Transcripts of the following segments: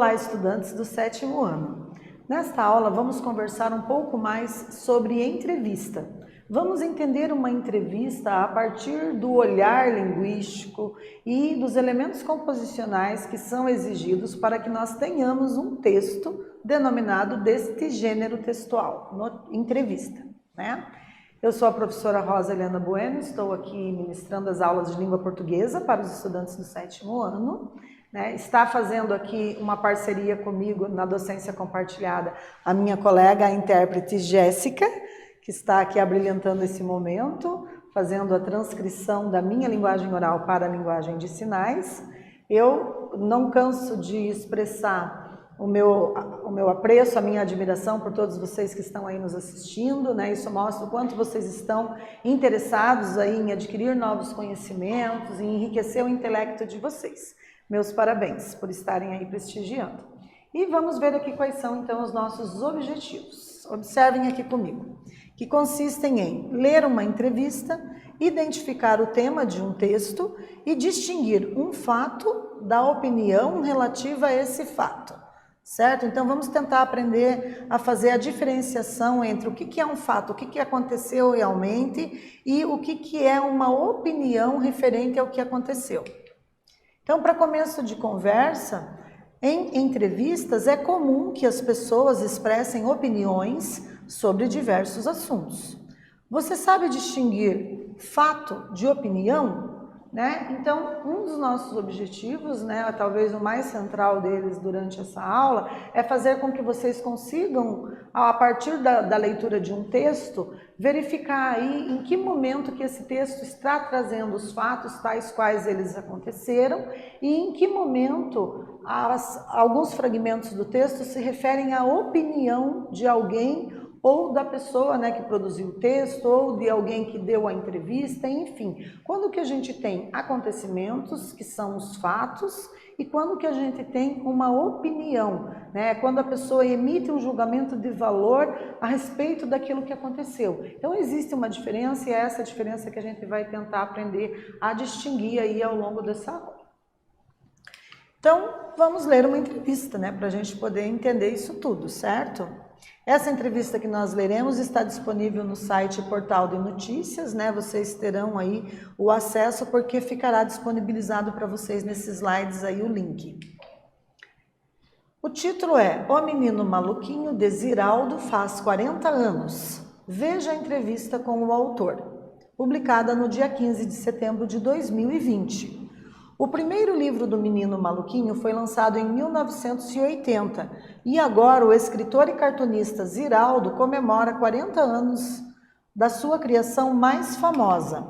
Olá, estudantes do 7º ano. Nesta aula, vamos conversar um pouco mais sobre entrevista. Vamos entender uma entrevista a partir do olhar linguístico e dos elementos composicionais que são exigidos para que nós tenhamos um texto denominado deste gênero textual, entrevista, né? Eu sou a professora Rosa Helena Bueno, estou aqui ministrando as aulas de língua portuguesa para os estudantes do 7º ano. Está fazendo aqui uma parceria comigo na docência compartilhada a minha colega, a intérprete Jéssica, que está aqui abrilhantando esse momento, fazendo a transcrição da minha linguagem oral para a linguagem de sinais. Eu não canso de expressar o meu apreço, a minha admiração por todos vocês que estão aí nos assistindo, né? Isso mostra o quanto vocês estão interessados aí em adquirir novos conhecimentos, em enriquecer o intelecto de vocês. Meus parabéns por estarem aí prestigiando. E vamos ver aqui quais são então os nossos objetivos. Observem aqui comigo, que consistem em ler uma entrevista, identificar o tema de um texto e distinguir um fato da opinião relativa a esse fato. Certo? Então vamos tentar aprender a fazer a diferenciação entre o que é um fato, o que aconteceu realmente e o que é uma opinião referente ao que aconteceu. Então, para começo de conversa, em entrevistas é comum que as pessoas expressem opiniões sobre diversos assuntos. Você sabe distinguir fato de opinião? Então, um dos nossos objetivos, talvez o mais central deles durante essa aula, é fazer com que vocês consigam, a partir da leitura de um texto, verificar aí em que momento que esse texto está trazendo os fatos tais quais eles aconteceram e em que momento alguns fragmentos do texto se referem à opinião de alguém ou da pessoa que produziu o texto, ou de alguém que deu a entrevista, enfim. Quando que a gente tem acontecimentos, que são os fatos, e quando que a gente tem uma opinião, quando a pessoa emite um julgamento de valor a respeito daquilo que aconteceu. Então existe uma diferença, e é essa diferença que a gente vai tentar aprender a distinguir aí ao longo dessa aula. Então, vamos ler uma entrevista, para a gente poder entender isso tudo, certo? Essa entrevista que nós leremos está disponível no site Portal de Notícias, Vocês terão aí o acesso porque ficará disponibilizado para vocês nesses slides aí o link. O título é O Menino Maluquinho de Ziraldo faz 40 anos. Veja a entrevista com o autor, publicada no dia 15 de setembro de 2020. O primeiro livro do Menino Maluquinho foi lançado em 1980 e agora o escritor e cartunista Ziraldo comemora 40 anos da sua criação mais famosa.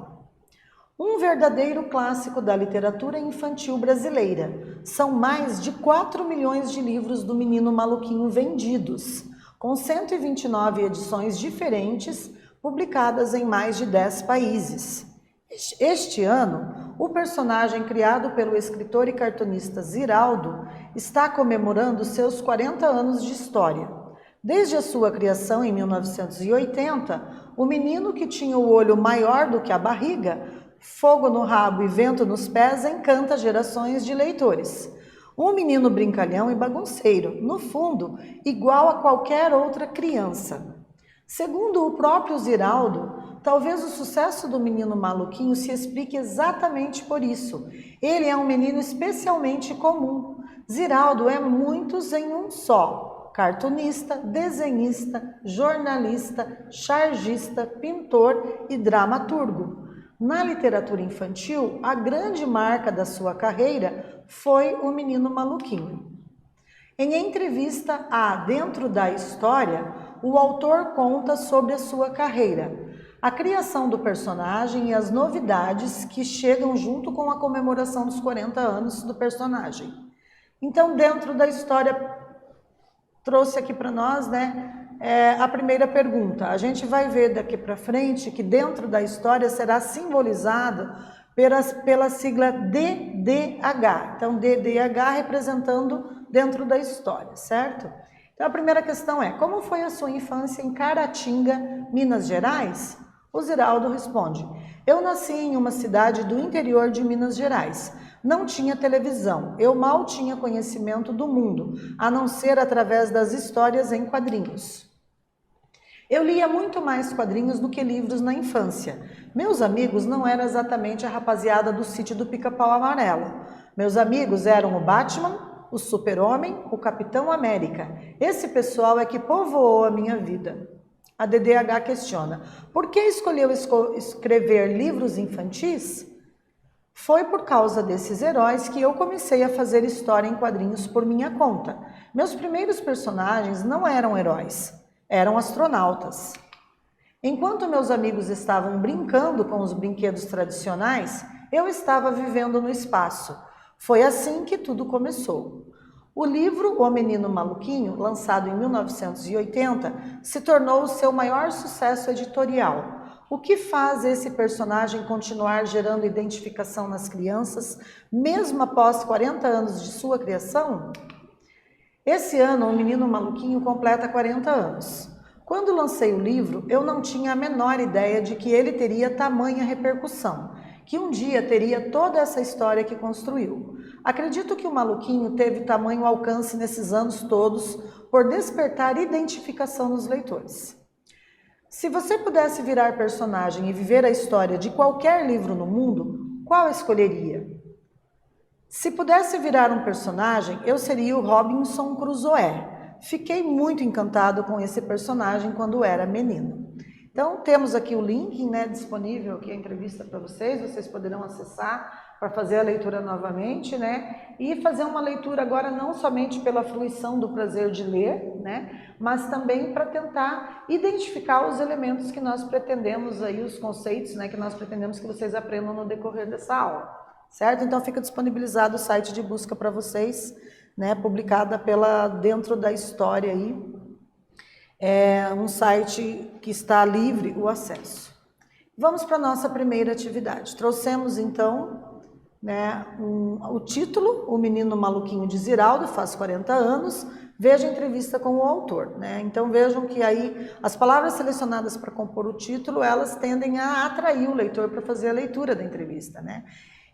Um verdadeiro clássico da literatura infantil brasileira. São mais de 4 milhões de livros do Menino Maluquinho vendidos, com 129 edições diferentes, publicadas em mais de 10 países. Este ano, o personagem criado pelo escritor e cartunista Ziraldo está comemorando seus 40 anos de história. Desde a sua criação em 1980, o menino que tinha o olho maior do que a barriga, fogo no rabo e vento nos pés, encanta gerações de leitores. Um menino brincalhão e bagunceiro, no fundo, igual a qualquer outra criança. Segundo o próprio Ziraldo, talvez o sucesso do Menino Maluquinho se explique exatamente por isso. Ele é um menino especialmente comum. Ziraldo é muitos em um só: cartunista, desenhista, jornalista, chargista, pintor e dramaturgo. Na literatura infantil, a grande marca da sua carreira foi o Menino Maluquinho. Em entrevista a Dentro da História, o autor conta sobre a sua carreira, a criação do personagem e as novidades que chegam junto com a comemoração dos 40 anos do personagem. Então, Dentro da História trouxe aqui para nós, a primeira pergunta. A gente vai ver daqui para frente que Dentro da História será simbolizado pela sigla DDH. Então, DDH representando Dentro da História, certo? Então, a primeira questão é: como foi a sua infância em Caratinga, Minas Gerais? O Ziraldo responde: eu nasci em uma cidade do interior de Minas Gerais, Não tinha televisão, eu mal tinha conhecimento do mundo, a não ser através das histórias em quadrinhos. Eu lia muito mais quadrinhos do que livros na infância. Meus amigos não eram exatamente a rapaziada do sítio do Pica-Pau Amarelo. Meus amigos eram o Batman, o Super-Homem, o Capitão América. Esse pessoal é que povoou a minha vida. A DDH questiona: por que escolheu escrever livros infantis? Foi por causa desses heróis que eu comecei a fazer história em quadrinhos por minha conta. Meus primeiros personagens não eram heróis, eram astronautas. Enquanto meus amigos estavam brincando com os brinquedos tradicionais, eu estava vivendo no espaço. Foi assim que tudo começou. O livro O Menino Maluquinho, lançado em 1980, se tornou o seu maior sucesso editorial. O que faz esse personagem continuar gerando identificação nas crianças, mesmo após 40 anos de sua criação? Esse ano, o Menino Maluquinho completa 40 anos. Quando lancei o livro, eu não tinha a menor ideia de que ele teria tamanha repercussão, que um dia teria toda essa história que construiu. Acredito que o Maluquinho teve tamanho alcance nesses anos todos por despertar identificação nos leitores. Se você pudesse virar personagem e viver a história de qualquer livro no mundo, qual escolheria? Se pudesse virar um personagem, eu seria o Robinson Crusoe. Fiquei muito encantado com esse personagem quando era menino. Então, temos aqui o link, né, disponível aqui a entrevista para vocês poderão acessar para fazer a leitura novamente, né, e fazer uma leitura agora não somente pela fruição do prazer de ler, né, mas também para tentar identificar os elementos que nós pretendemos aí, os conceitos, né, que nós pretendemos que vocês aprendam no decorrer dessa aula, certo? Então, fica disponibilizado o site de busca para vocês, né, publicada pela Dentro da História aí, é um site que está livre o acesso. Vamos para a nossa primeira atividade. Trouxemos então, né, o título, O Menino Maluquinho de Ziraldo, faz 40 anos, veja a entrevista com o autor, né? Então vejam que aí as palavras selecionadas para compor o título, elas tendem a atrair o leitor para fazer a leitura da entrevista, né?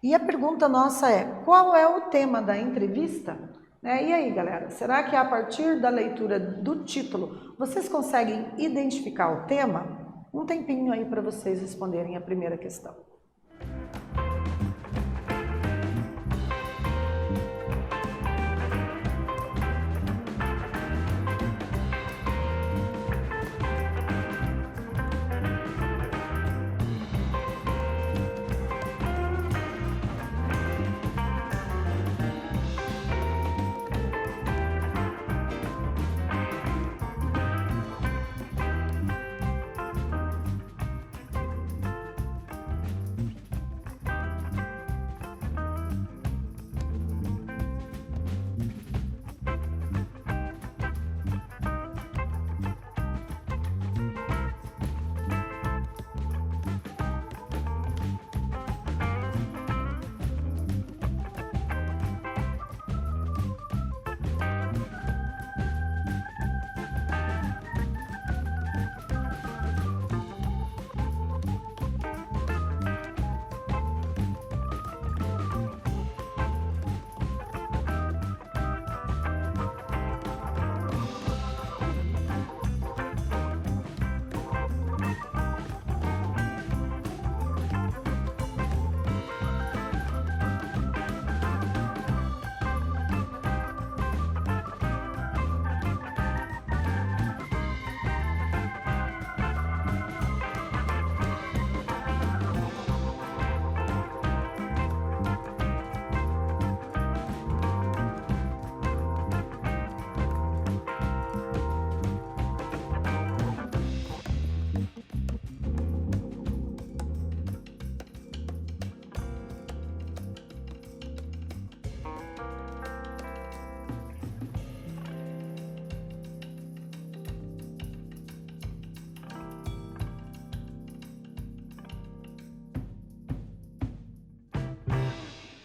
E a pergunta nossa é: qual é o tema da entrevista? E aí, galera, será que a partir da leitura do título vocês conseguem identificar o tema? Um tempinho aí para vocês responderem a primeira questão.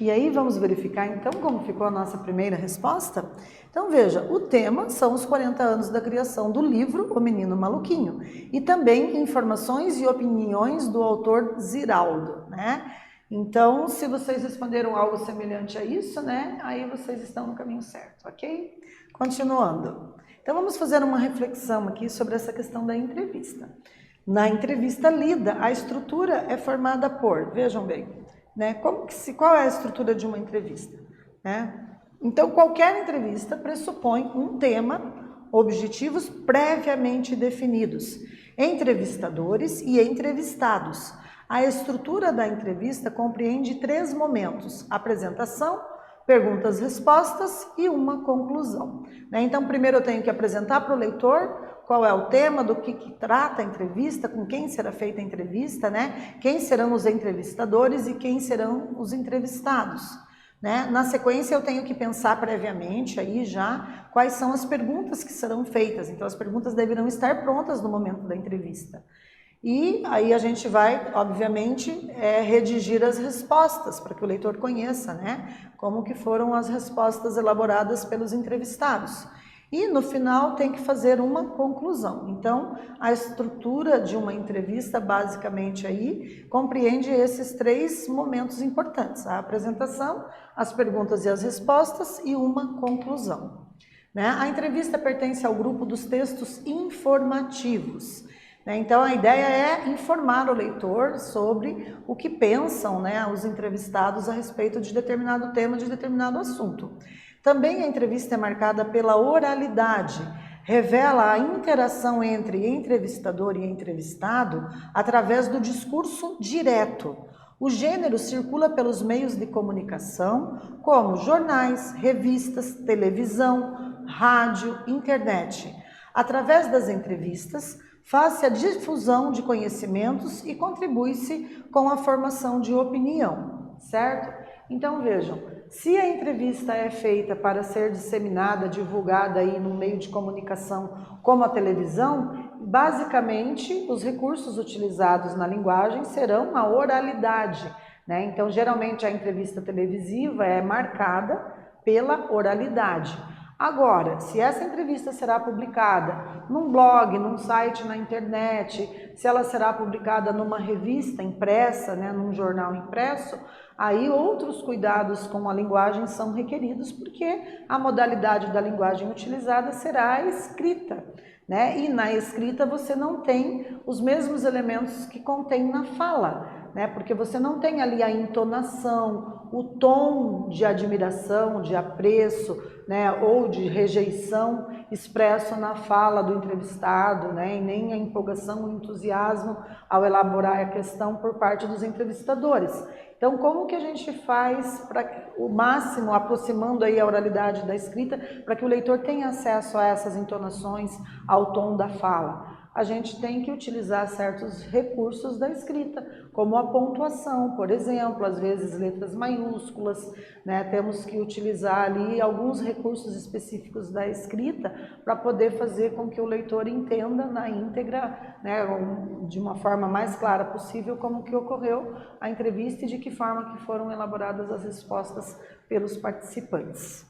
E aí vamos verificar então como ficou a nossa primeira resposta? Então veja, o tema são os 40 anos da criação do livro O Menino Maluquinho e também informações e opiniões do autor Ziraldo, né? Então, se vocês responderam algo semelhante a isso, né, aí vocês estão no caminho certo, ok? Continuando. Então, vamos fazer uma reflexão aqui sobre essa questão da entrevista. Na entrevista lida, a estrutura é formada por, vejam bem, né, qual é a estrutura de uma entrevista? Né? Então, qualquer entrevista pressupõe um tema, objetivos previamente definidos, entrevistadores e entrevistados. A estrutura da entrevista compreende 3 momentos: apresentação, perguntas-respostas e uma conclusão. Então, primeiro eu tenho que apresentar para o leitor qual é o tema, do que trata a entrevista, com quem será feita a entrevista, né? Quem serão os entrevistadores e quem serão os entrevistados. Né? Na sequência, eu tenho que pensar previamente aí já quais são as perguntas que serão feitas. Então, as perguntas deverão estar prontas no momento da entrevista. E aí a gente vai, obviamente, redigir as respostas para que o leitor conheça, né, como que foram as respostas elaboradas pelos entrevistados. E no final tem que fazer uma conclusão. Então, a estrutura de uma entrevista, basicamente aí, compreende esses 3 momentos importantes: a apresentação, as perguntas e as respostas e uma conclusão. Né? A entrevista pertence ao grupo dos textos informativos. Então, a ideia é informar o leitor sobre o que pensam, né, os entrevistados a respeito de determinado tema, de determinado assunto. Também a entrevista é marcada pela oralidade, revela a interação entre entrevistador e entrevistado através do discurso direto. O gênero circula pelos meios de comunicação, como jornais, revistas, televisão, rádio, internet. Através das entrevistas, faz-se a difusão de conhecimentos e contribui-se com a formação de opinião, certo? Então vejam, se a entrevista é feita para ser disseminada, divulgada aí no meio de comunicação como a televisão, basicamente os recursos utilizados na linguagem serão a oralidade, né? Então geralmente a entrevista televisiva é marcada pela oralidade. Agora, se essa entrevista será publicada num blog, num site na internet, se ela será publicada numa revista impressa, né, num jornal impresso, aí outros cuidados com a linguagem são requeridos, porque a modalidade da linguagem utilizada será a escrita, né? E na escrita você não tem os mesmos elementos que contém na fala, né? Porque você não tem ali a entonação, o tom de admiração, de apreço, né, ou de rejeição expresso na fala do entrevistado, né, e nem a empolgação, o entusiasmo ao elaborar a questão por parte dos entrevistadores. Então, como que a gente faz para o máximo, aproximando aí a oralidade da escrita, para que o leitor tenha acesso a essas entonações, ao tom da fala? A gente tem que utilizar certos recursos da escrita, como a pontuação, por exemplo, às vezes letras maiúsculas, né? Temos que utilizar ali alguns recursos específicos da escrita para poder fazer com que o leitor entenda na íntegra, né, de uma forma mais clara possível, como que ocorreu a entrevista e de que forma que foram elaboradas as respostas pelos participantes.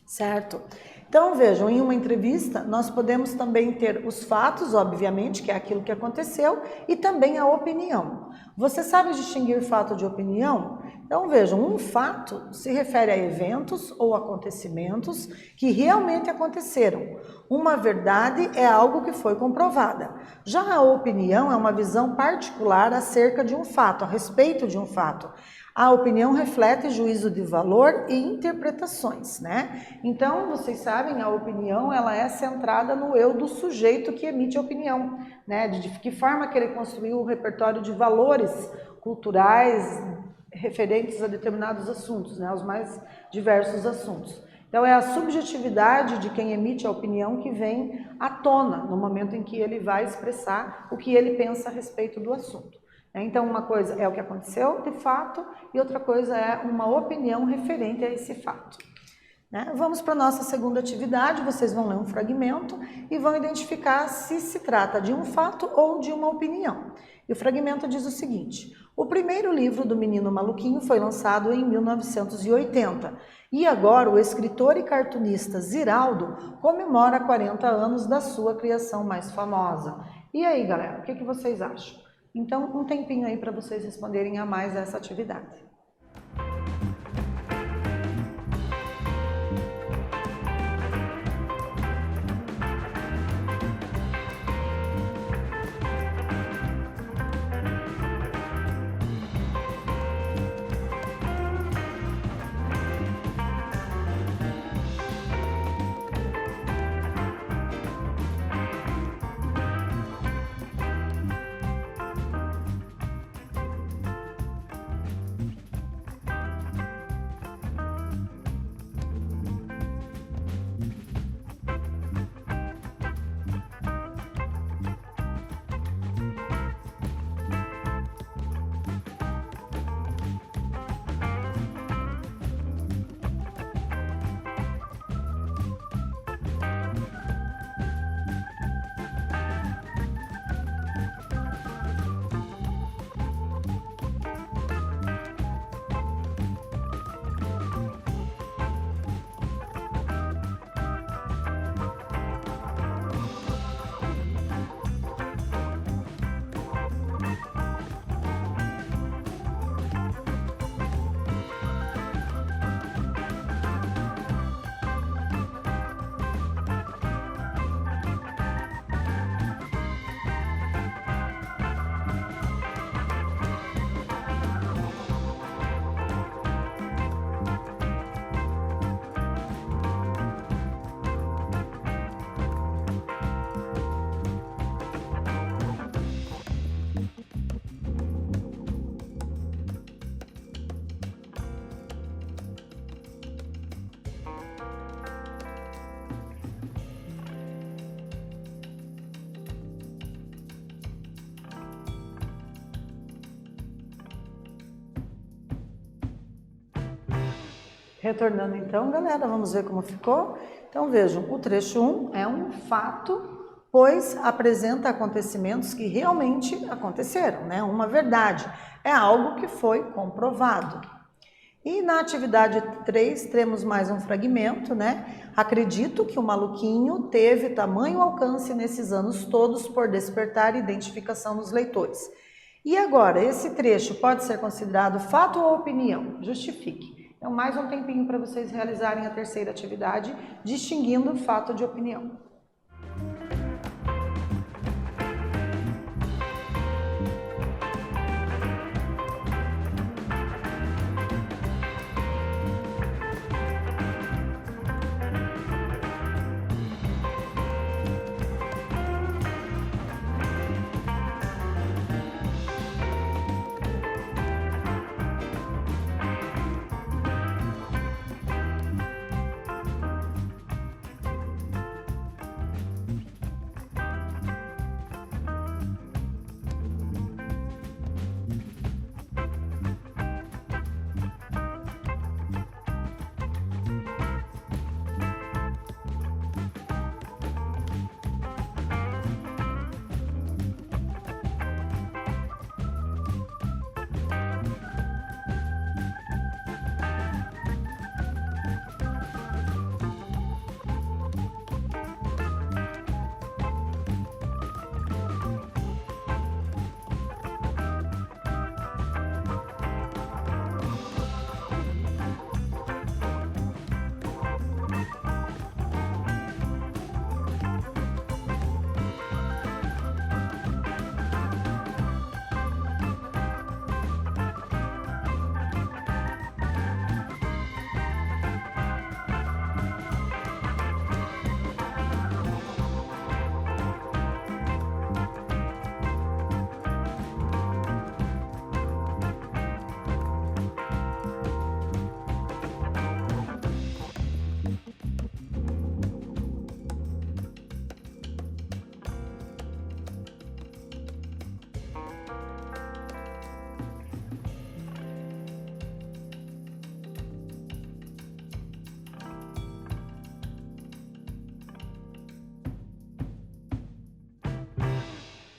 Certo? Então vejam, em uma entrevista nós podemos também ter os fatos, obviamente, que é aquilo que aconteceu, e também a opinião. Você sabe distinguir fato de opinião? Então vejam, um fato se refere a eventos ou acontecimentos que realmente aconteceram. Uma verdade é algo que foi comprovada. Já a opinião é uma visão particular acerca de um fato, a respeito de um fato. A opinião reflete juízo de valor e interpretações, né? Então, vocês sabem, a opinião ela é centrada no eu do sujeito que emite a opinião, né? De que forma que ele construiu o repertório de valores culturais referentes a determinados assuntos, né? Os mais diversos assuntos. Então, é a subjetividade de quem emite a opinião que vem à tona no momento em que ele vai expressar o que ele pensa a respeito do assunto. Então, uma coisa é o que aconteceu de fato e outra coisa é uma opinião referente a esse fato. Vamos para a nossa segunda atividade, vocês vão ler um fragmento e vão identificar se trata de um fato ou de uma opinião. E o fragmento diz o seguinte: o primeiro livro do Menino Maluquinho foi lançado em 1980 e agora o escritor e cartunista Ziraldo comemora 40 anos da sua criação mais famosa. E aí, galera, o que vocês acham? Então, um tempinho aí para vocês responderem a mais essa atividade. Retornando então, galera, vamos ver como ficou? Então vejam, o trecho 1 é um fato, pois apresenta acontecimentos que realmente aconteceram, né? Uma verdade, é algo que foi comprovado. E na atividade 3 temos mais um fragmento, né? Acredito que o maluquinho teve tamanho alcance nesses anos todos por despertar identificação nos leitores. E agora, esse trecho pode ser considerado fato ou opinião? Justifique. Então, mais um tempinho para vocês realizarem a terceira atividade, distinguindo fato de opinião.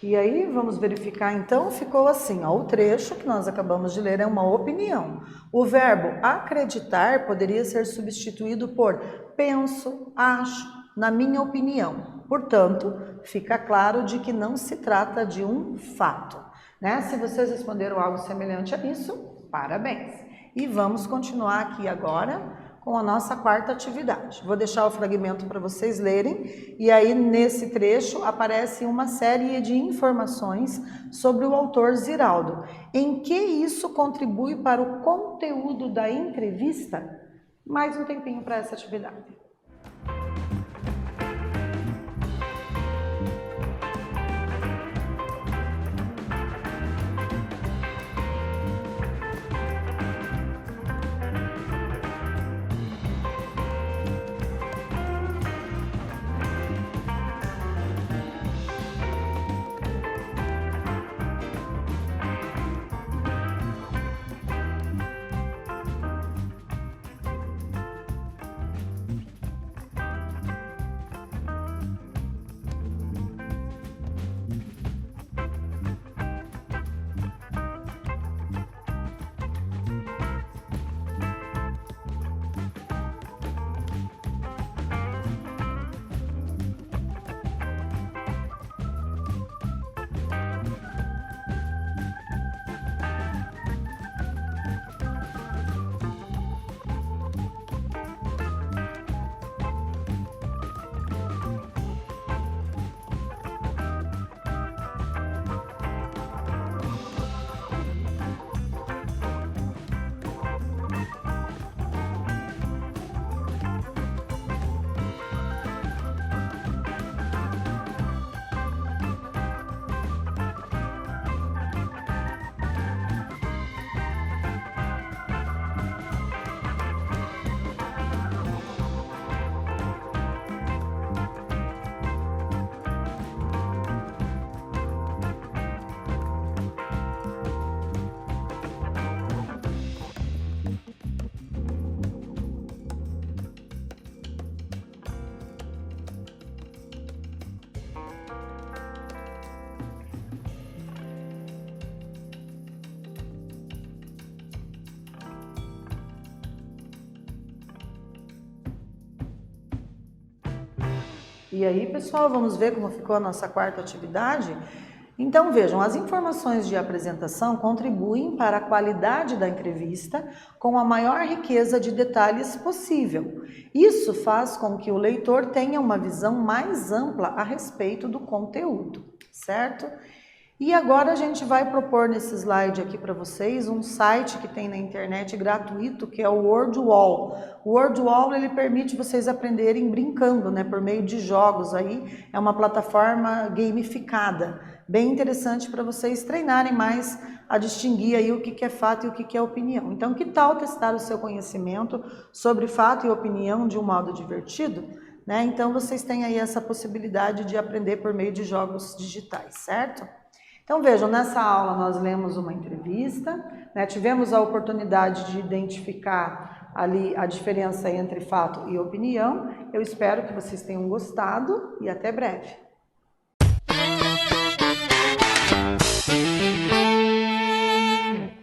E aí, vamos verificar então, ficou assim, ó, o trecho que nós acabamos de ler é uma opinião. O verbo acreditar poderia ser substituído por penso, acho, na minha opinião. Portanto, fica claro de que não se trata de um fato. né? Se vocês responderam algo semelhante a isso, parabéns! E vamos continuar aqui agora com a nossa quarta atividade. Vou deixar o fragmento para vocês lerem, e aí nesse trecho aparece uma série de informações sobre o autor Ziraldo. Em que isso contribui para o conteúdo da entrevista? Mais um tempinho para essa atividade. E aí, pessoal, vamos ver como ficou a nossa quarta atividade? Então, vejam, as informações de apresentação contribuem para a qualidade da entrevista com a maior riqueza de detalhes possível. Isso faz com que o leitor tenha uma visão mais ampla a respeito do conteúdo, certo? E agora a gente vai propor nesse slide aqui para vocês um site que tem na internet gratuito, que é o WordWall. O WordWall, ele permite vocês aprenderem brincando, né, por meio de jogos aí. É uma plataforma gamificada, bem interessante para vocês treinarem mais a distinguir aí o que é fato e o que é opinião. Então, que tal testar o seu conhecimento sobre fato e opinião de um modo divertido? Né? Então, vocês têm aí essa possibilidade de aprender por meio de jogos digitais, certo? Então vejam, nessa aula nós lemos uma entrevista, né? Tivemos a oportunidade de identificar ali a diferença entre fato e opinião. Eu espero que vocês tenham gostado e até breve.